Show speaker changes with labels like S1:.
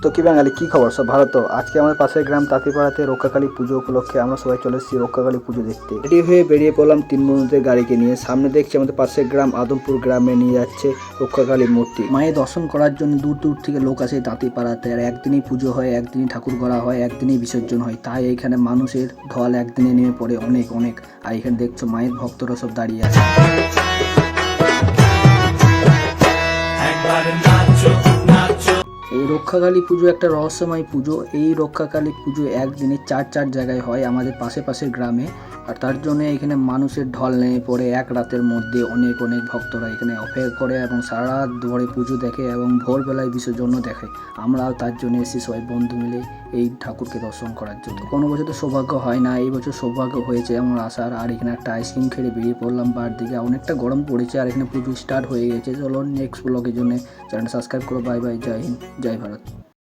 S1: তো কি বাঙালি, কি খবর? সব ভালো তো? আজকে আমাদের পাশের গ্রাম তাঁতিপাড়াতে রক্ষাকালী পুজো উপলক্ষে আমরা সবাই চলে এসেছি রক্ষাকালী পুজো দেখতে। রেডি হয়ে বেরিয়ে পড়লাম 3 বন্ধুদের গাড়িকে নিয়ে। সামনে দেখছি আমাদের পাশের গ্রাম আদমপুর গ্রামে নিয়ে যাচ্ছে রক্ষাকালী মূর্তি। মায়ের দর্শন করার জন্য দূর দূর থেকে লোক আসে তাঁতিপাড়াতে। আর একদিনই পুজো হয়, একদিনই ঠাকুর করা হয়, একদিনই বিসর্জন হয়। তাই এখানে মানুষের ঢল একদিনে নেমে পড়ে অনেক অনেক। আর এখানে দেখছো মায়ের ভক্তরা সব দাঁড়িয়ে আছে। এই রক্ষাকালী পুজো একটা রহস্যময় পুজো। এই রক্ষাকালী পুজো একদিনে চার জায়গায় হয় আমাদের পাশের গ্রামে। আর তার জন্য এখানে মানুষের ঢল নেমে পড়ে। এক রাতের মধ্যে অনেক অনেক ভক্তরা এখানে অপেক্ষা করে এবং সারা রাত ধরে পুজো দেখে এবং ভোরবেলায় বিসর্জনও দেখে। আমরাও তার জন্য এসেছি সবাই বন্ধু মিলে এই ঠাকুরকে দর্শন করার জন্য। কোনো বছর তো সৌভাগ্য হয় না, এই বছর সৌভাগ্য হয়েছে আমার আসার। আর এখানে একটা আইসক্রিম খেয়ে বেরিয়ে পড়লাম বার দিকে। অনেকটা গরম পড়েছে আর এখানে পুজো স্টার্ট হয়ে গেছে। চলো নেক্সট ব্লগের জন্য চ্যানেলটা সাবস্ক্রাইব করো। বাই বাই, জয় হিন্দ, জয় ভারত।